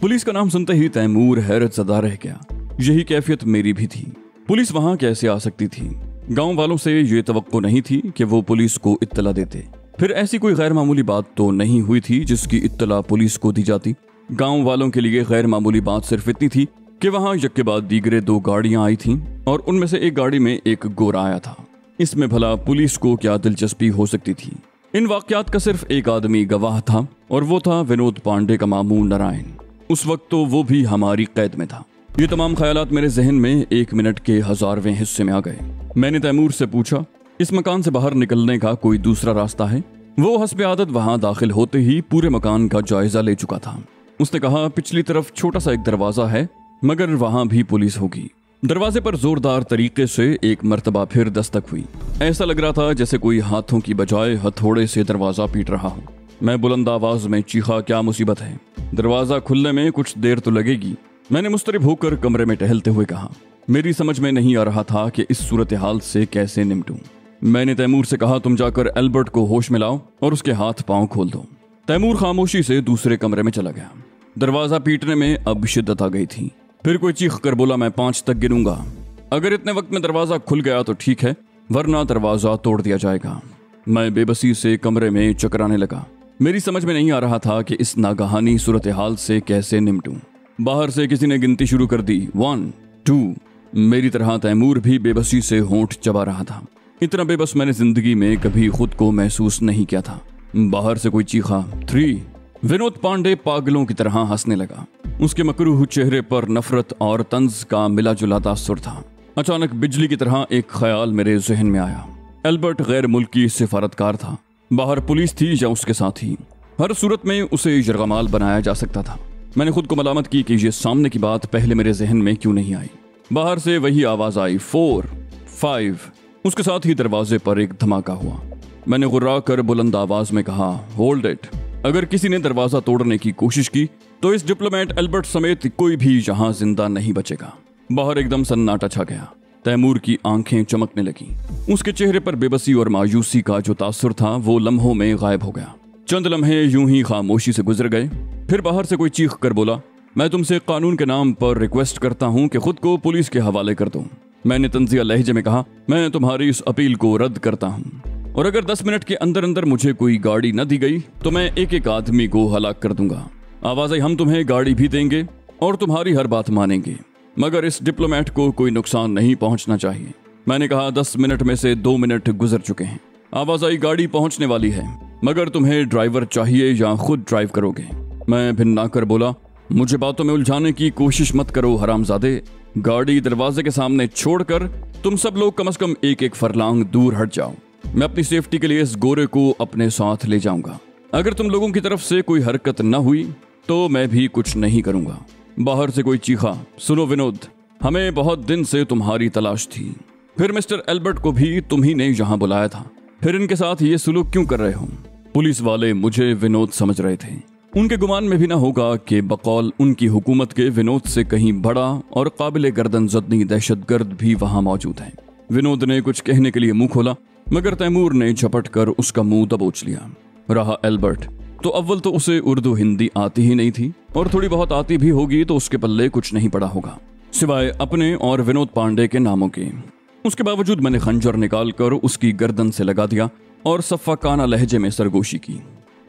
Police का नाम सुनते ही तैमूर हैरत ज़दा रह गया। यही कैफियत मेरी भी थी। पुलिस वहां कैसे आ सकती थी? गांव वालों से ये तवक्को नहीं थी कि वो पुलिस को इत्तला देते। फिर ऐसी कोई गैर मामूली बात तो नहीं हुई थी जिसकी इत्तला पुलिस को दी जाती। गांव वालों के लिए गैर मामूली बात सिर्फ इतनी थी कि वहां यक के बाद दीगरे 2 गाड़ियां आई थीं और उनमें से एक गाड़ी में एक गोरा आया था। इसमें भला पुलिस को क्या दिलचस्पी हो सकती थी? इन वाकयात का सिर्फ एक आदमी गवाह था और वो था विनोद पांडे का मामू नारायण। उस वक्त तो वो भी हमारी कैद में था। ये तमाम ख्यालात मेरे जहन में 1 मिनट के 1000वें हिस्से में आ गए। मैंने तैमूर से पूछा, इस मकान से बाहर निकलने का कोई दूसरा रास्ता है? वो हस्बे आदत वहां दाखिल होते ही पूरे मकान का जायजा ले चुका था। उसने कहा, पिछली तरफ छोटा सा एक दरवाजा है, मगर वहां भी पुलिस होगी। दरवाजे पर जोरदार तरीके से एक मर्तबा फिर दस्तक हुई। ऐसा लग रहा था जैसे कोई हाथों की बजाय हथौड़े से दरवाजा पीट रहा हो। मैं बुलंद आवाज में चीखा, क्या मुसीबत है? दरवाजा खुलने में कुछ देर तो लगेगी। मैंने मुस्तरिब होकर कमरे में टहलते हुए कहा। मेरी समझ में नहीं आ रहा था कि इस सूरत हाल से कैसे निपटूं। मैंने तैमूर से कहा, तुम जाकर एल्बर्ट को होश में लाओ और उसके हाथ पांव खोल दो। तैमूर खामोशी से दूसरे कमरे में चला गया। दरवाजा पीटने में अब शिद्दत आ गई थी। फिर कोई चीख कर बोला, मैं 5 तक गिनूंगा। अगर इतने वक्त में दरवाजा खुल गया तो ठीक है, वरना दरवाजा तोड़ दिया जाएगा। मैं बेबसी से कमरे में चकराने लगा। मेरी समझ में नहीं आ रहा था कि इस नागहानी सूरत हाल से कैसे निपटूं। बाहर से किसी ने गिनती शुरू कर दी, 1 2। मेरी तरह तैमूर भी बेबसी से होंठ चबा रहा था। इतना बेबस मैंने जिंदगी में कभी खुद को महसूस नहीं किया था। बाहर से कोई चीखा, 3। विनोद पांडे पागलों की तरह हंसने लगा। उसके मकरूह चेहरे पर नफरत और तंज का मिला जुला तासुर था। अचानक बिजली की तरह एक ख्याल मेरे जहन में आया। एल्बर्ट गैर मुल्की सिफारतकार था। बाहर पुलिस थी या उसके साथ ही, हर सूरत में उसे यरगमाल बनाया जा सकता था। मैंने खुद को मलामत की कि ये सामने की बात पहले मेरे जहन में क्यों नहीं आई। बाहर से वही आवाज आई, 4 5। उसके साथ ही दरवाजे पर एक धमाका हुआ। मैंने गुर्रा कर बुलंद आवाज में कहा, होल्ड इट। अगर किसी ने दरवाजा तोड़ने की कोशिश की तो इस डिप्लोमेट एल्बर्ट समेत कोई भी यहां जिंदा नहीं बचेगा। बाहर एकदम सन्नाटा छा गया। तैमूर की आंखें चमकने लगी। उसके चेहरे पर बेबसी और मायूसी का जो तासुर था वो लम्हों में गायब हो गया। चंद लम्हे यूं ही खामोशी से गुजर गए। फिर बाहर से कोई चीख कर बोला, मैं तुमसे कानून के नाम पर रिक्वेस्ट करता हूं कि खुद को पुलिस के हवाले कर दो। मैंने तंजिया लहजे में कहा, मैं तुम्हारी इस अपील को रद्द करता हूं और अगर 10 मिनट के अंदर अंदर मुझे कोई गाड़ी न दी गई तो मैं एक एक आदमी को हलाक कर दूंगा। आवाज आई, हम तुम्हें गाड़ी भी देंगे और तुम्हारी हर बात मानेंगे, मगर इस डिप्लोमेट को कोई नुकसान नहीं पहुंचना चाहिए। मैंने कहा, 10 मिनट में से 2 मिनट गुजर चुके हैं। आवाज आई, गाड़ी पहुंचने वाली है, मगर तुम्हें ड्राइवर चाहिए या खुद ड्राइव करोगे? मैं भिन्ना कर बोला, मुझे बातों में उलझाने की कोशिश मत करो हरामजादे। गाड़ी दरवाजे के सामने छोड़कर तुम सब लोग कम से कम एक एक फरलांग दूर हट जाओ। मैं अपनी सेफ्टी के लिए इस गोरे को अपने साथ ले जाऊंगा। अगर तुम लोगों की तरफ से कोई हरकत न हुई तो मैं भी कुछ नहीं करूंगा। बाहर से कोई चीखा, सुनो विनोद, हमें बहुत दिन से तुम्हारी तलाश थी। फिर मिस्टर एल्बर्ट को भी तुम ही ने यहाँ बुलाया था। फिर इनके साथ ये सुलूक क्यों कर रहे हो? पुलिस वाले मुझे विनोद समझ रहे थे। उनके गुमान में भी ना होगा कि बकौल उनकी हुकूमत के विनोद से कहीं बड़ा और काबिल गर्दन जदनी दहशतगर्द भी वहां मौजूद है। विनोद ने कुछ कहने के लिए मुंह खोला, मगर तैमूर ने झपट कर उसका मुंह दबोच लिया। रहा एल्बर्ट, तो अव्वल तो उसे उर्दू हिंदी आती ही नहीं थी और थोड़ी बहुत आती भी होगी तो उसके पल्ले कुछ नहीं पड़ा होगा सिवाय अपने और विनोद पांडे के नामों के। उसके बावजूद मैंने खंजर निकाल कर उसकी गर्दन से लगा दिया और सफ़ाकाना लहजे में सरगोशी की।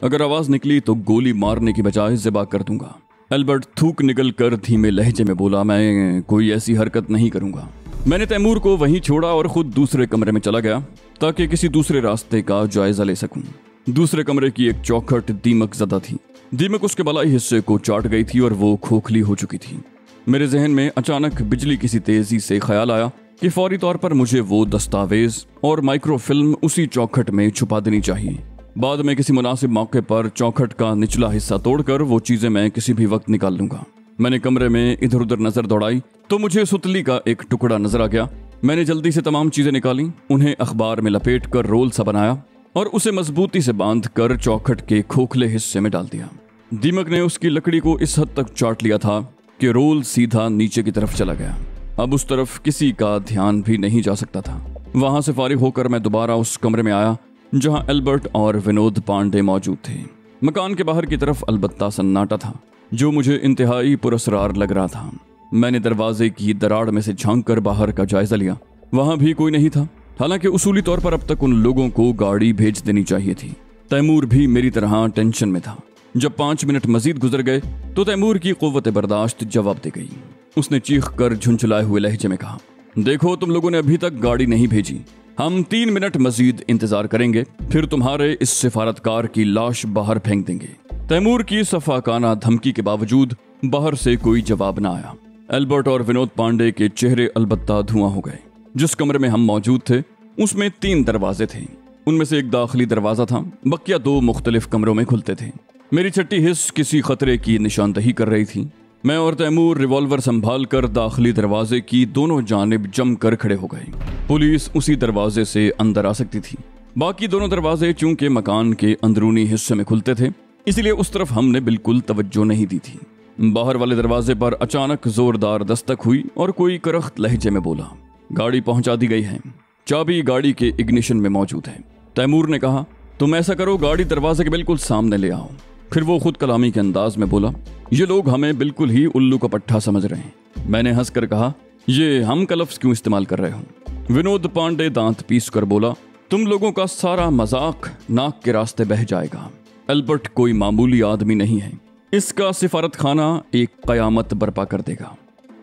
अगर आवाज निकली तो गोली मारने की बजाय ज़िबा कर दूंगा। एल्बर्ट थूक निकल कर धीमे लहजे में बोला, मैं कोई ऐसी हरकत नहीं करूंगा। मैंने तैमूर को वहीं छोड़ा और खुद दूसरे कमरे में चला गया ताकि किसी दूसरे रास्ते का जायजा ले सकूं। दूसरे कमरे की एक चौखट दीमक ज़दा थी। दीमक उसके बलाई हिस्से को चाट गई थी और वो खोखली हो चुकी थी। मेरे जहन में अचानक बिजली किसी तेजी से ख्याल आया कि फौरी तौर पर मुझे वो दस्तावेज और माइक्रोफिल्म उसी चौखट में छुपा देनी चाहिए। बाद में किसी मुनासिब मौके पर चौखट का निचला हिस्सा तोड़कर वो चीजें मैं किसी भी वक्त निकाल लूंगा। मैंने कमरे में इधर उधर नजर दौड़ाई तो मुझे सुतली का एक टुकड़ा नजर आ गया। मैंने जल्दी से तमाम चीजें निकाली, उन्हें अखबार में लपेट कर रोल सा बनाया और उसे मजबूती से बांध कर चौखट के खोखले हिस्से में डाल दिया। दीमक ने उसकी लकड़ी को इस हद तक चाट लिया था कि रोल सीधा नीचे की तरफ चला गया। अब उस तरफ किसी का ध्यान भी नहीं जा सकता था। वहां से फारिग होकर मैं दोबारा उस कमरे में आया जहां एल्बर्ट और विनोद पांडे मौजूद थे। मकान के बाहर की तरफ अलबत्ता सन्नाटा था। जो मुझे इंतहाई पुरस्कार लग रहा था। मैंने दरवाजे की दराड़ में से झांक कर बाहर का जायजा लिया। वहां भी कोई नहीं था। हालांकि उसूली तौर पर अब तक उन लोगों को गाड़ी भेज देनी चाहिए थी। तैमूर भी मेरी तरह टेंशन में था। जब 5 मिनट मजीद गुजर गए तो तैमूर की कुव्वत बर्दाश्त जवाब दे गई। उसने चीख कर झुंझुलाए हुए लहजे में कहा, देखो तुम लोगों ने अभी तक गाड़ी नहीं भेजी। हम 3 मिनट मजीद इंतजार करेंगे, फिर तुम्हारे इस सिफारतकार की लाश बाहर फेंक देंगे। तैमूर की सफाकाना धमकी के बावजूद बाहर से कोई जवाब न आया। एल्बर्ट और विनोद पांडे के चेहरे अलबत्ता धुआं हो गए। जिस कमरे में हम मौजूद थे उसमें 3 दरवाजे थे। उनमें से एक दाखिली दरवाजा था, बकिया 2 मुख्तलिफ कमरों में खुलते थे। मेरी छठी हिस्स किसी खतरे की निशानदही कर रही थी। मैं और तैमूर रिवॉल्वर संभाल कर दाखिली दरवाजे की दोनों जानिब जमकर खड़े हो गए। पुलिस उसी दरवाजे से अंदर आ सकती थी। बाकी दोनों दरवाजे चूंकि मकान के अंदरूनी हिस्से में खुलते थे, इसलिए उस तरफ हमने बिल्कुल तवज्जो नहीं दी थी। बाहर वाले दरवाजे पर अचानक जोरदार दस्तक हुई और कोई करख्त लहजे में बोला, गाड़ी पहुंचा दी गई है, चाबी गाड़ी के इग्निशन में मौजूद है। तैमूर ने कहा, तुम ऐसा करो, गाड़ी दरवाजे के बिल्कुल सामने ले आओ। फिर वो खुद कलामी के अंदाज में बोला, ये लोग हमें बिल्कुल ही उल्लू का पट्टा समझ रहे हैं। मैंने हंसकर कहा, ये हम का लफ्ज क्यों इस्तेमाल कर रहे हो? विनोद पांडे दांत पीस कर बोला, तुम लोगों का सारा मजाक नाक के रास्ते बह जाएगा। एल्बर्ट कोई मामूली आदमी नहीं है, इसका सिफारत खाना एक कयामत बर्पा कर देगा।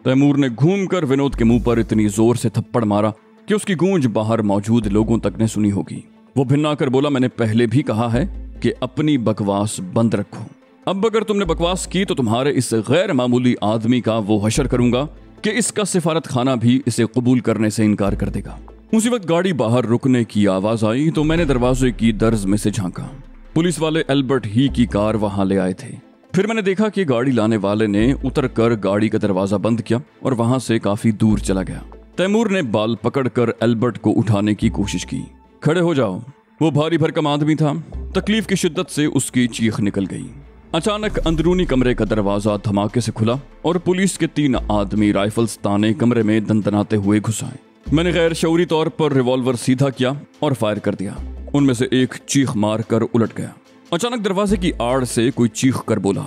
तैमूर ने घूमकर विनोद के मुंह पर इतनी जोर से थप्पड़ मारा कि उसकी गूंज बाहर मौजूद लोगों तक ने सुनी होगी। वो भिन्नाकर बोला, मैंने पहले भी कहा है कि अपनी बकवास बंद रखो। अब अगर तुमने बकवास की तो तुम्हारे इस गैर मामूली आदमी का वो हशर करूंगा कि इसका सिफारत खाना भी इसे कबूल करने से इनकार कर देगा। उसी वक्त गाड़ी बाहर रुकने की आवाज आई तो मैंने दरवाजे की दर्ज में से झांका। पुलिस वाले एल्बर्ट ही की कार वहां ले आए थे। फिर मैंने देखा कि गाड़ी लाने वाले ने उतरकर गाड़ी का दरवाजा बंद किया और वहां से काफी दूर चला गया। तैमूर ने बाल पकड़कर एल्बर्ट को उठाने की कोशिश की। खड़े हो जाओ। वो भारी भरकम आदमी था। तकलीफ की शिद्दत से उसकी चीख निकल गई। अचानक अंदरूनी कमरे का दरवाजा धमाके से खुला और पुलिस के 3 आदमी राइफल्स ताने कमरे में दंदनाते हुए घुस आए। मैंने गैर शऊरी तौर पर रिवॉल्वर सीधा किया और फायर कर दिया। उनमें से एक चीख मार कर उलट गया। अचानक दरवाजे की आड़ से कोई चीख कर बोला,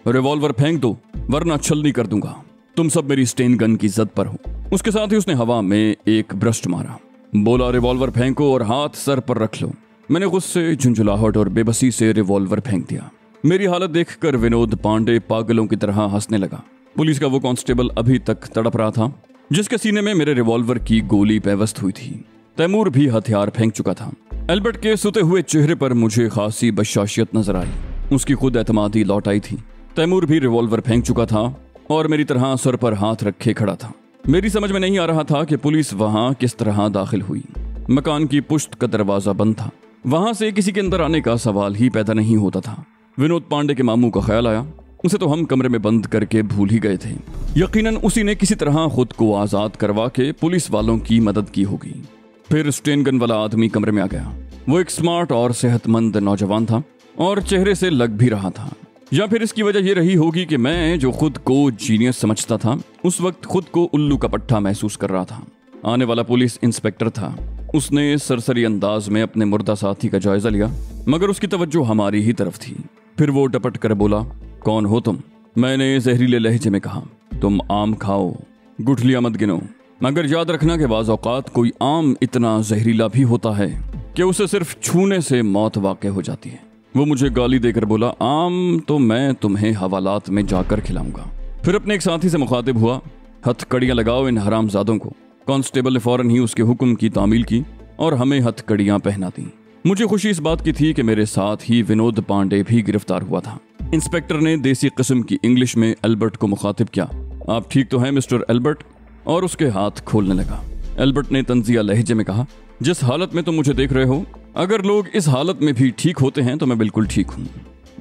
रिवॉल्वर फेंक दो वरना छलनी कर दूंगा। तुम सब मेरी स्टेन गन की जद पर हो। उसके साथ ही उसने हवा में एक ब्रस्ट मारा। बोला, रिवॉल्वर फेंको और हाथ सर पर रख लो। मैंने गुस्से, झुंझुलाहट और बेबसी से रिवॉल्वर फेंक दिया। मेरी हालत देखकर विनोद पांडे पागलों की तरह हंसने लगा। पुलिस का वो कांस्टेबल अभी तक तड़प रहा था जिसके सीने में मेरे रिवॉल्वर की गोली पेवस्त हुई थी। तैमूर भी हथियार फेंक चुका था। एल्बर्ट के सुते हुए चेहरे पर मुझे खासी बशाशियत नजर आई। उसकी खुद एतमादी लौट आई थी। तैमूर भी रिवॉल्वर फेंक चुका था और मेरी तरह सर पर हाथ रखे खड़ा था। मेरी समझ में नहीं आ रहा था कि पुलिस वहां किस तरह दाखिल हुई। मकान की पुश्त का दरवाजा बंद था। वहां से किसी के अंदर आने का सवाल ही पैदा नहीं होता था। विनोद पांडे के मामू का ख्याल आया। उसे तो हम कमरे में बंद करके भूल ही गए थे। यकीनन उसी ने किसी तरह खुद को आजाद करवा के पुलिस वालों की मदद की होगी। फिर स्टेन गन वाला आदमी कमरे में आ गया। वो एक स्मार्ट और सेहतमंद नौजवान था और चेहरे से लग भी रहा था। या फिर इसकी वजह यह रही होगी कि मैं जो खुद को जीनियस समझता था उस वक्त खुद को उल्लू का पट्टा महसूस कर रहा था। आने वाला पुलिस इंस्पेक्टर था। उसने सरसरी अंदाज में अपने मुर्दा साथी का जायजा लिया, मगर उसकी तवज्जो हमारी ही तरफ थी। फिर वो डपट कर बोला, कौन हो तुम? मैंने जहरीले लहजे में कहा, तुम आम खाओ, गुठलियां मत गिनो, मगर याद रखना कि बाज़ औक़ात कोई आम इतना जहरीला भी होता है कि उसे सिर्फ छूने से मौत वाक़ई हो जाती है। वो मुझे गाली देकर बोला, आम तो मैं तुम्हें हवालात में जाकर खिलाऊंगा। फिर अपने एक साथी से मुखातिब हुआ, हथकड़ियां लगाओ इन हरामजादों को। कांस्टेबल ने फौरन ही उसके हुक्म की तामील की और हमें हथकड़ियां पहना दी। मुझे खुशी इस बात की थी कि मेरे साथ ही विनोद पांडे भी गिरफ्तार हुआ था। इंस्पेक्टर ने देसी किस्म की इंग्लिश में एल्बर्ट को मुखातिब किया, आप ठीक तो हैं मिस्टर एल्बर्ट? और उसके हाथ खोलने लगा। एल्बर्ट ने तंजिया लहजे में कहा, जिस हालत में तुम मुझे देख रहे हो, अगर लोग इस हालत में भी ठीक होते हैं तो मैं बिल्कुल ठीक हूँ।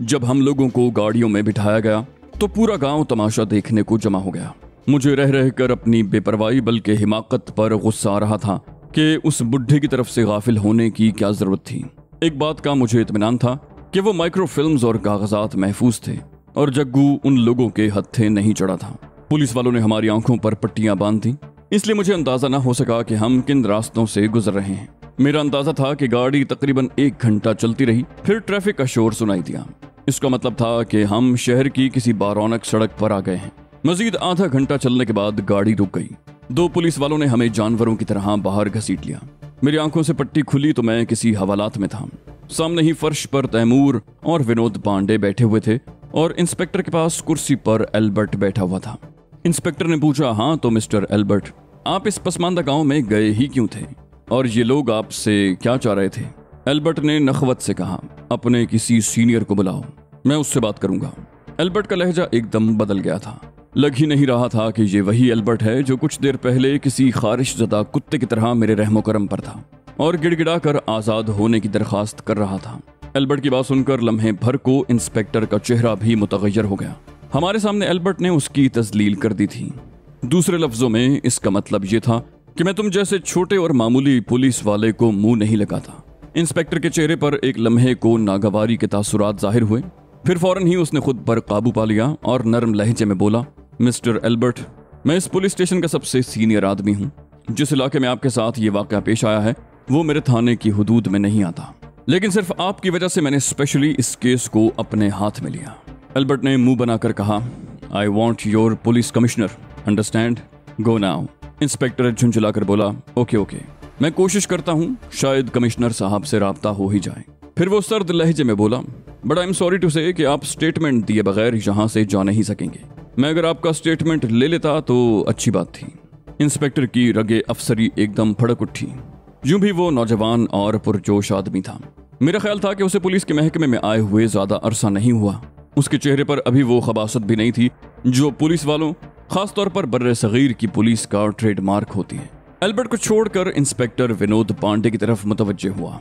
जब हम लोगों को गाड़ियों में बिठाया गया तो पूरा गांव तमाशा देखने को जमा हो गया। मुझे रह रहकर अपनी बेपरवाही बल्कि हिमाकत पर गुस्सा आ रहा था कि उस बुढ़े की तरफ से गाफिल होने की क्या जरूरत थी। एक बात का मुझे इत्मीनान था कि वो माइक्रोफिल्म्स और कागजात महफूज थे और जग्गू उन लोगों के हत्थे नहीं चढ़ा था। पुलिस वालों ने हमारी आंखों पर पट्टियां बांध दी, इसलिए मुझे अंदाजा ना हो सका कि हम किन रास्तों से गुजर रहे हैं। मेरा अंदाजा था कि गाड़ी तकरीबन 1 घंटा चलती रही, फिर ट्रैफिक का शोर सुनाई दिया। इसका मतलब था कि हम शहर की किसी बारौनक सड़क पर आ गए हैं। मजीद आधा घंटा चलने के बाद गाड़ी रुक गई। 2 पुलिस वालों ने हमें जानवरों की तरह बाहर घसीट लिया। मेरी आंखों से पट्टी खुली तो मैं किसी हवालात में था। सामने ही फर्श पर तैमूर और विनोद पांडे बैठे हुए थे और इंस्पेक्टर के पास कुर्सी पर एल्बर्ट बैठा हुआ था। इंस्पेक्टर ने पूछा, हाँ तो मिस्टर एल्बर्ट, आप इस पसमानदा गांव में गए ही क्यों थे और ये लोग आपसे क्या चाह रहे थे? एल्बर्ट ने नखवत से कहा, अपने किसी सीनियर को बुलाओ, मैं उससे बात करूंगा। एल्बर्ट का लहजा एकदम बदल गया था। लग ही नहीं रहा था कि ये वही एल्बर्ट है जो कुछ देर पहले किसी खारिशज़दा कुत्ते की तरह मेरे रहमो करम पर था और गिड़गिड़ा कर आजाद होने की दरखास्त कर रहा था। एल्बर्ट की बात सुनकर लम्हे भर को इंस्पेक्टर का चेहरा भी मुतगय्यर हो गया। हमारे सामने एल्बर्ट ने उसकी तस्लील कर दी थी। दूसरे लफ्जों में इसका मतलब ये था कि मैं तुम जैसे छोटे और मामूली पुलिस वाले को मुंह नहीं लगाता। इंस्पेक्टर के चेहरे पर एक लम्हे को नागवारी के तासुरात जाहिर हुए। फिर फौरन ही उसने खुद पर काबू पा लिया और नरम लहजे में बोला, मिस्टर एल्बर्ट, मैं इस पुलिस स्टेशन का सबसे सीनियर आदमी हूँ। जिस इलाके में आपके साथ ये वाकया पेश आया है वो मेरे थाने की हुदूद में नहीं आता, लेकिन सिर्फ आपकी वजह से मैंने स्पेशली इस केस को अपने हाथ में लिया। एल्बर्ट ने मुंह बनाकर कहा, I want your police commissioner, understand, go now. Inspector झुंझुलाकर बोला, ओके ओके, मैं कोशिश करता हूँ, शायद कमिश्नर साहब से राब्ता हो ही जाए। फिर वो सर्द लहजे में बोला, but I am sorry to say कि आप स्टेटमेंट दिए बगैर यहाँ से जा नहीं सकेंगे। मैं अगर आपका स्टेटमेंट ले लेता तो अच्छी बात थी। इंस्पेक्टर की रगे अफसरी एकदम भड़क उठी। यूं भी वो नौजवान और पुरजोश आदमी था। मेरा ख्याल था कि उसे पुलिस के महकमे में आए हुए ज्यादा अरसा नहीं हुआ। उसके चेहरे पर अभी वो खबासत भी नहीं थी जो पुलिस वालों, खासतौर पर बर्रे सगीर की पुलिस का ट्रेडमार्क होती है। एल्बर्ट को छोड़कर इंस्पेक्टर विनोद पांडे की तरफ मुतवज्जे हुआ।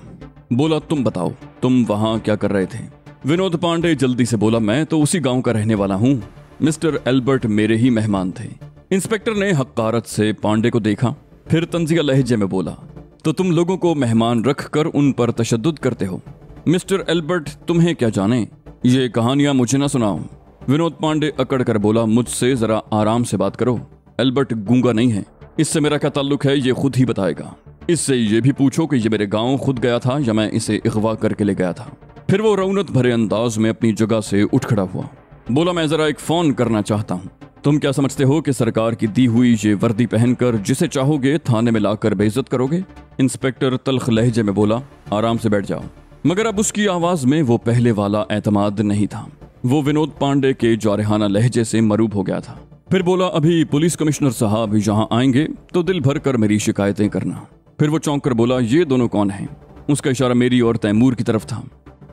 बोला, तुम बताओ, तुम वहां क्या कर रहे थे? विनोद पांडे जल्दी से बोला, मैं तो उसी गांव का रहने वाला हूँ। मिस्टर एल्बर्ट मेरे ही मेहमान थे। इंस्पेक्टर ने हक्कारत से पांडे को देखा, फिर तंजिया लहजे में बोला, तो तुम लोगों को मेहमान रखकर उन पर तशद्दुद करते हो? मिस्टर एल्बर्ट, तुम्हें क्या जाने, ये कहानियां मुझे ना सुनाओ। विनोद पांडे अकड़ कर बोला, मुझसे जरा आराम से बात करो। एल्बर्ट गूंगा नहीं है, इससे मेरा क्या ताल्लुक है ये खुद ही बताएगा। इससे ये भी पूछो कि ये मेरे गांव खुद गया था या मैं इसे अगवा करके ले गया था। फिर वो रौनत भरे अंदाज में अपनी जगह से उठ खड़ा हुआ। बोला, मैं जरा एक फोन करना चाहता हूँ। तुम क्या समझते हो कि सरकार की दी हुई ये वर्दी पहनकर जिसे चाहोगे थाने में लाकर बेइज्जत करोगे? इंस्पेक्टर तल्ख लहजे में बोला, आराम से बैठ जाओ। मगर अब उसकी आवाज में वो पहले वाला एतमाद नहीं था। वो विनोद पांडे के जारहाना लहजे से मरूब हो गया था। फिर बोला, अभी पुलिस कमिश्नर साहब यहाँ आएंगे तो दिल भर कर मेरी शिकायतें करना। फिर वो चौंक कर बोला, ये दोनों कौन हैं? उसका इशारा मेरी और तैमूर की तरफ था।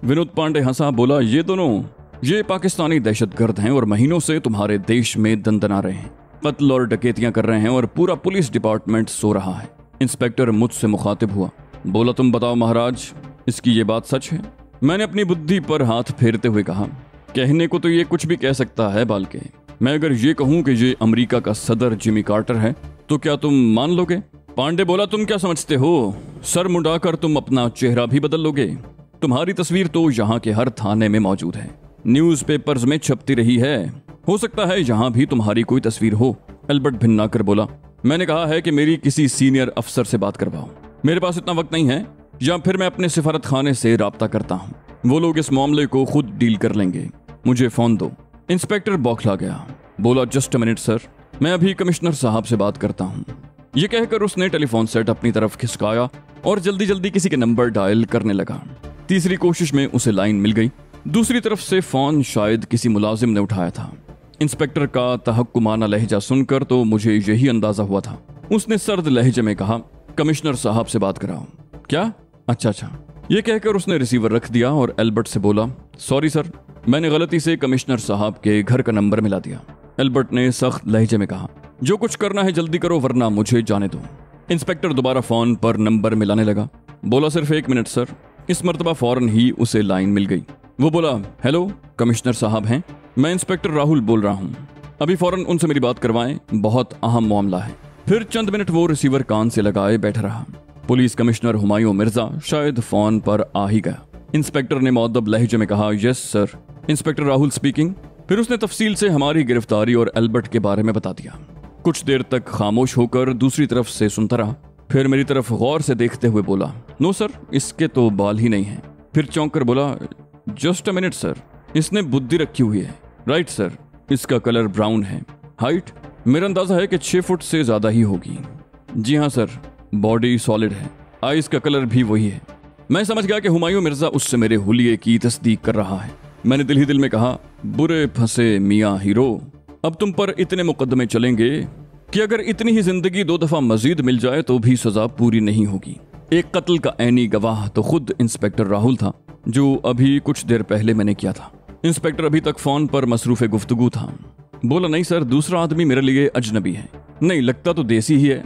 विनोद पांडे हंसा, बोला, ये दोनों ये पाकिस्तानी दहशतगर्द हैं और महीनों से तुम्हारे देश में दंदना रहे हैं, कत्ल और डकैतियां कर रहे हैं और पूरा पुलिस डिपार्टमेंट सो रहा है। इंस्पेक्टर मुझसे मुखातिब हुआ। बोला, तुम बताओ महाराज, इसकी ये बात सच है? मैंने अपनी बुद्धि पर हाथ फेरते हुए कहा, कहने को तो ये कुछ भी कह सकता है बालके। मैं अगर ये कहूं कि ये अमेरिका का सदर जिमी कार्टर है तो क्या तुम मान लोगे? पांडे बोला, तुम क्या समझते हो, सर मुंडाकर तुम अपना चेहरा भी बदल लोगे? तुम्हारी तस्वीर तो यहाँ के हर थाने में मौजूद है, न्यूज़पेपर्स में छपती रही है। हो सकता है यहाँ भी तुम्हारी कोई तस्वीर हो। एल्बर्ट भिन्ना कर बोला, मैंने कहा है कि मेरी किसी सीनियर अफसर से बात करवाओ। मेरे पास इतना वक्त नहीं है, या फिर मैं अपने सिफारत खाने से राब्ता करता हूँ, वो लोग इस मामले को खुद डील कर लेंगे। मुझे फोन दो। इंस्पेक्टर बौखला गया। बोला, जस्ट अ मिनट सर, मैं अभी कमिश्नर साहब से बात करता हूँ। ये कहकर उसने टेलीफोन सेट अपनी तरफ खिसकाया और जल्दी जल्दी किसी के नंबर डायल करने लगा। तीसरी कोशिश में उसे लाइन मिल गई। दूसरी तरफ से फोन शायद किसी मुलाजिम ने उठाया था। इंस्पेक्टर का तहक्कुमाना लहजा सुनकर तो मुझे यही अंदाजा हुआ था। उसने सर्द लहजे में कहा, कमिश्नर साहब से बात कराओ। क्या? अच्छा। ये कहकर उसने रिसीवर रख दिया और एल्बर्ट से बोला, सॉरी सर, मैंने गलती से कमिश्नर साहब के घर का नंबर मिला दिया। एल्बर्ट ने सख्त लहजे में कहा, जो कुछ करना है जल्दी करो वरना मुझे जाने दो। इंस्पेक्टर दोबारा फोन पर नंबर मिलाने लगा। बोला, सिर्फ 1 मिनट सर। इस मर्तबा फौरन ही उसे लाइन मिल गई। वो बोला, हेलो, कमिश्नर साहब हैं? मैं इंस्पेक्टर राहुल बोल रहा हूँ, अभी फौरन उनसे मेरी बात करवाएं, बहुत अहम मामला है। फिर चंद मिनट वो रिसीवर कान से लगाए बैठा रहा। पुलिस कमिश्नर हुमायूं मिर्जा शायद फोन पर आ ही गया। इंस्पेक्टर ने मुअद्दब लहजे में कहा, yes sir, inspector Rahul speaking. फिर उसने तफसील से हमारी गिरफ्तारी और एल्बर्ट के बारे में बता दिया। कुछ देर तक खामोश होकर दूसरी तरफ से सुनता रहा, फिर मेरी तरफ गौर से देखते हुए बोला, नो सर, इसके तो बाल ही नहीं है। फिर चौंक कर बोला, जस्ट अ मिनट सर, इसने बुद्धि रखी हुई है। राइट सर, इसका कलर ब्राउन है। हाइट मेरा अंदाजा है कि 6 फुट से ज्यादा ही होगी। जी हाँ सर। बॉडी सॉलिड है। आइस का कलर भी वही है। मैं समझ गया कि हुमायूं मिर्जा उससे मेरे हुलिये की तस्दीक कर रहा है। मैंने दिल ही दिल में कहा, बुरे फंसे मियाँ हीरो, अब तुम पर इतने मुकदमे चलेंगे कि अगर इतनी ही जिंदगी 2 दफा मजीद मिल जाए तो भी सजा पूरी नहीं होगी। एक कत्ल का ऐनी गवाह तो खुद इंस्पेक्टर राहुल था, जो अभी कुछ देर पहले मैंने किया था। इंस्पेक्टर अभी तक फोन पर मसरूफ गुफ्तगू था। बोला, नहीं सर, दूसरा आदमी मेरे लिए अजनबी है। नहीं, लगता तो देसी ही है।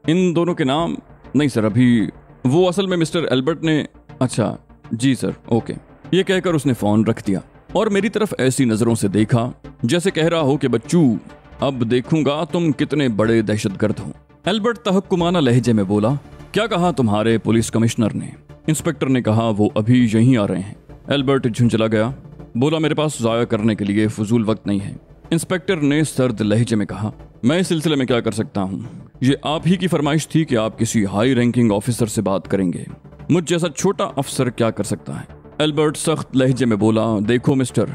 इन दोनों के नाम नहीं सर, अभी वो असल में मिस्टर एल्बर्ट ने। अच्छा जी सर, ओके। ये कहकर उसने फोन रख दिया और मेरी तरफ ऐसी नजरों से देखा जैसे कह रहा हो कि बच्चू, अब देखूंगा तुम कितने बड़े दहशतगर्द हो। एल्बर्ट तहक्कुमाना लहजे में बोला, क्या कहा तुम्हारे पुलिस कमिश्नर ने? इंस्पेक्टर ने कहा, वो अभी यहीं आ रहे हैं। एल्बर्ट झुंझला गया। बोला, मेरे पास जाया करने के लिए फजूल वक्त नहीं है। इंस्पेक्टर ने सर्द लहजे में कहा, मैं इस सिलसिले में क्या कर सकता हूँ? ये आप ही की फरमाइश थी कि आप किसी हाई रैंकिंग ऑफिसर से बात करेंगे। मुझ जैसा छोटा अफसर क्या कर सकता है? एल्बर्ट सख्त लहजे में बोला, देखो मिस्टर,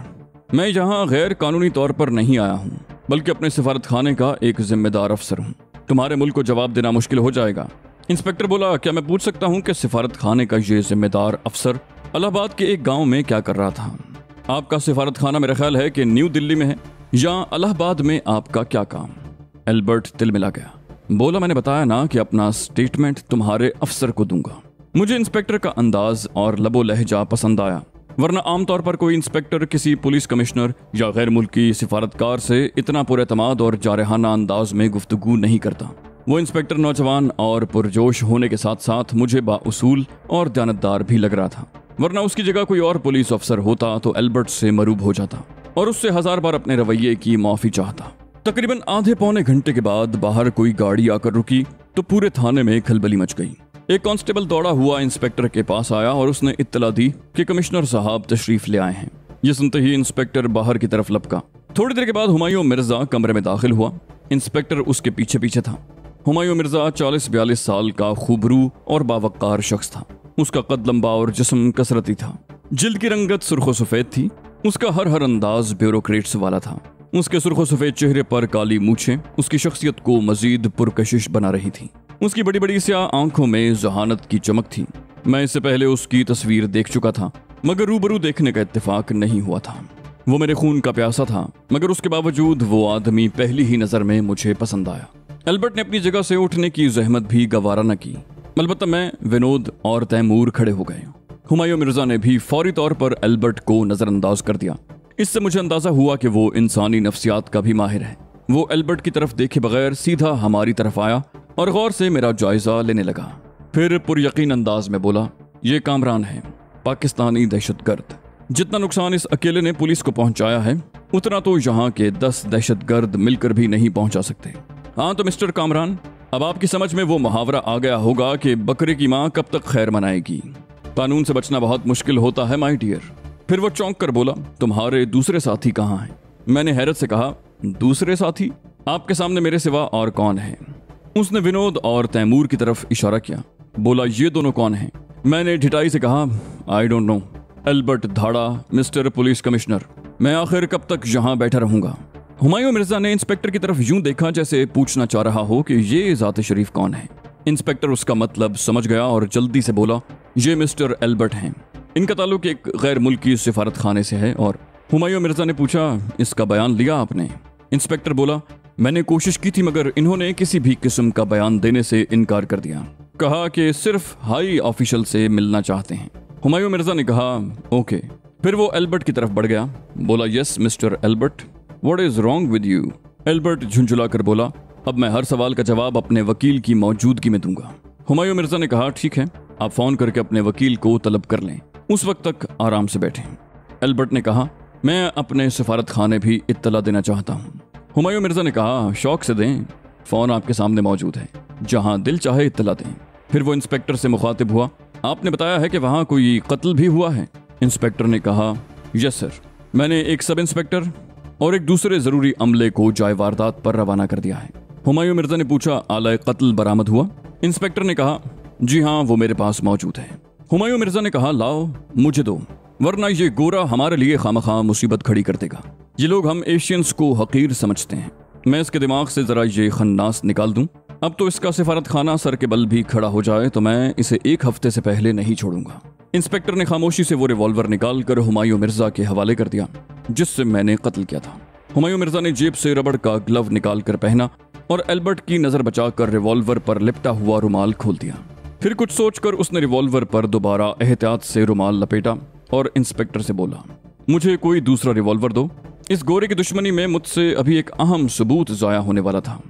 मैं यहाँ गैर कानूनी तौर पर नहीं आया हूँ, बल्कि अपने सिफारत खाने का एक जिम्मेदार अफसर हूँ। तुम्हारे मुल्क को जवाब देना मुश्किल हो जाएगा। इंस्पेक्टर बोला, क्या मैं पूछ सकता हूँ कि सिफारत खाने का ये जिम्मेदार अफसर इलाहाबाद के एक गाँव में क्या कर रहा था? आपका सिफारत खाना मेरा ख्याल है कि न्यू दिल्ली में है, या इलाहाबाद में आपका क्या काम? एल्बर्ट तिल मिला गया। बोला, मैंने बताया ना कि अपना स्टेटमेंट तुम्हारे अफसर को दूंगा। मुझे इंस्पेक्टर का अंदाज और लबो लहजा पसंद आया, वरना आमतौर पर कोई इंस्पेक्टर किसी पुलिस कमिश्नर या गैर मुल्की सिफारतकार से इतना पुरएतमाद और जारहाना अंदाज में गुफ्तगू नहीं करता। वो इंस्पेक्टर नौजवान और पुरजोश होने के साथ साथ मुझे बाउसूल और दयानतदार भी लग रहा था, वरना उसकी जगह कोई और पुलिस अफसर होता तो एल्बर्ट से मरूब हो जाता और उससे 1000 बार अपने रवैये की माफी चाहता। तकरीबन आधे पौने घंटे के बाद बाहर कोई गाड़ी आकर रुकी तो पूरे थाने में खलबली मच गई। एक कांस्टेबल दौड़ा हुआ इंस्पेक्टर के पास आया और उसने इत्तला दी कि कमिश्नर साहब तशरीफ ले आए हैं। ये सुनते ही इंस्पेक्टर बाहर की तरफ लपका। थोड़ी देर के बाद हुमायूं मिर्जा कमरे में दाखिल हुआ। इंस्पेक्टर उसके पीछे पीछे था। हुमायूं मिर्जा 40-42 साल का खूबरू और बावक्कार शख्स था। उसका कद लंबा और जिस्म कसरती था। जिल्द की रंगत सुर्खो सफेद थी। उसका हर अंदाज ब्यूरोक्रेट्स वाला था। उसके सुर्खो सफेद चेहरे पर काली मूछें उसकी शख्सियत को मजीद पुरकशिश बना रही थी। उसकी बड़ी बड़ी स्याह आंखों में जहानत की चमक थी। मैं इससे पहले उसकी तस्वीर देख चुका था, मगर रूबरू देखने का इत्तेफाक नहीं हुआ था। वो मेरे खून का प्यासा था, मगर उसके बावजूद वो आदमी पहली ही नजर में मुझे पसंद आया। एल्बर्ट ने अपनी जगह से उठने की जहमत भी गवारा न की। अलबत्ता मैं, विनोद और तैमूर खड़े हो गए। हुमायूं मिर्जा ने भी फौरी तौर पर एल्बर्ट को नजरअंदाज कर दिया। इससे मुझे अंदाजा हुआ कि वो इंसानी नफ्सियात का भी माहिर है। वो एल्बर्ट की तरफ देखे बगैर सीधा हमारी तरफ आया और गौर से मेरा जायजा लेने लगा। फिर पुरयकीन अंदाज में बोला, ये कामरान है, पाकिस्तानी दहशतगर्द। जितना नुकसान इस अकेले ने पुलिस को पहुंचाया है, उतना तो यहाँ के 10 दहशतगर्द मिलकर भी नहीं पहुंचा सकते। हाँ तो मिस्टर कामरान, अब आपकी समझ में वो मुहावरा आ गया होगा कि बकरे की माँ कब तक खैर मनाएगी। कानून से बचना बहुत मुश्किल होता है माय डियर। फिर वो चौंक कर बोला, तुम्हारे दूसरे साथी कहाँ हैं? मैंने हैरत से कहा, दूसरे साथी? आपके सामने मेरे सिवा और कौन है? उसने विनोद और तैमूर की तरफ इशारा किया। बोला, ये दोनों कौन हैं? मैंने ढिठाई से कहा, आई डोंट नो। एल्बर्ट धाड़ा, मिस्टर पुलिस कमिश्नर, मैं आखिर कब तक यहाँ बैठा रहूंगा? हुमायूं मिर्जा ने इंस्पेक्टर की तरफ यूं देखा जैसे पूछना चाह रहा हो कि ये ज़ात शरीफ कौन है। इंस्पेक्टर उसका मतलब समझ गया और जल्दी से बोला, ये मिस्टर एल्बर्ट हैं। इनका ताल्लुक एक गैर मुल्की सिफारत खाने से है। और हुमायूं मिर्जा ने पूछा, इसका बयान लिया आपने? इंस्पेक्टर बोला, मैंने कोशिश की थी, मगर इन्होंने किसी भी किस्म का बयान देने से इनकार कर दिया। कहा कि सिर्फ हाई ऑफिशियल से मिलना चाहते हैं। हुमायूं मिर्जा ने कहा, ओके। फिर वो एल्बर्ट की तरफ बढ़ गया। बोला, yes mister Albert, what is wrong with you? Albert झुंझुला कर बोला, अब मैं हर सवाल का जवाब अपने वकील की मौजूदगी में दूंगा। हुमायूं मिर्जा ने कहा, ठीक है, आप फोन करके अपने वकील को तलब कर लें, उस वक्त तक आराम से बैठें। एल्बर्ट ने कहा, मैं अपने सिफारत खाने भी इत्तला देना चाहता हूँ। हुमायूं मिर्जा ने कहा, शौक से दें, फोन आपके सामने मौजूद है, जहाँ दिल चाहे इत्तला दें। फिर वो इंस्पेक्टर से मुखातिब हुआ, आपने बताया है कि वहाँ कोई कत्ल भी हुआ है? इंस्पेक्टर ने कहा, यस सर, मैंने एक सब इंस्पेक्टर और एक दूसरे जरूरी अमले को जाए वारदात पर रवाना कर दिया है। हुमायूं मिर्जा ने पूछा, आला कत्ल बरामद हुआ? इंस्पेक्टर ने कहा, जी हाँ, वो मेरे पास मौजूद है। हुमायूं मिर्जा ने कहा, लाओ मुझे दो। वरना ये गोरा हमारे लिए खामखा मुसीबत खड़ी कर देगा। ये लोग हम एशियंस को हकीर समझते हैं। मैं इसके दिमाग से जरा ये खन्नास निकाल दूं। अब तो इसका सिफारत खाना सर के बल भी खड़ा हो जाए तो मैं इसे 1 हफ्ते से पहले नहीं छोड़ूंगा। इंस्पेक्टर ने खामोशी से वो रिवॉल्वर निकालकर हुमायूं मिर्जा के हवाले कर दिया जिससे मैंने कत्ल किया था। हुमायूं मिर्जा ने जेब से रबड़ का ग्लव निकालकर पहना और एल्बर्ट की नजर बचाकर रिवॉल्वर पर लिपटा हुआ रुमाल खोल दिया। फिर कुछ सोचकर उसने रिवॉल्वर पर दोबारा एहतियात से रुमाल लपेटा और इंस्पेक्टर से बोला, मुझे कोई दूसरा रिवॉल्वर दो। इस गोरे की दुश्मनी में मुझसे अभी एक अहम सबूत जाया होने वाला था।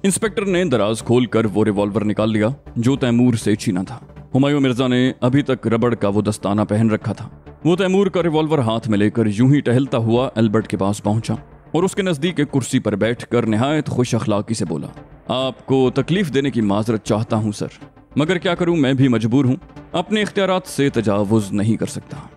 इंस्पेक्टर ने दराज खोलकर वो रिवॉल्वर निकाल लिया जो तैमूर से छीना था। हुमायूं मिर्जा ने अभी तक रबड़ का वो दस्ताना पहन रखा था। वो तैमूर का रिवॉल्वर हाथ में लेकर यूं ही टहलता हुआ एल्बर्ट के पास पहुंचा और उसके नजदीक एक कुर्सी पर बैठकर निहायत खुश अखलाकी से बोला, आपको तकलीफ देने की माजरत चाहता हूं सर, मगर क्या करूं, मैं भी मजबूर हूं, अपने इख्तियारात से तजावुज नहीं कर सकता।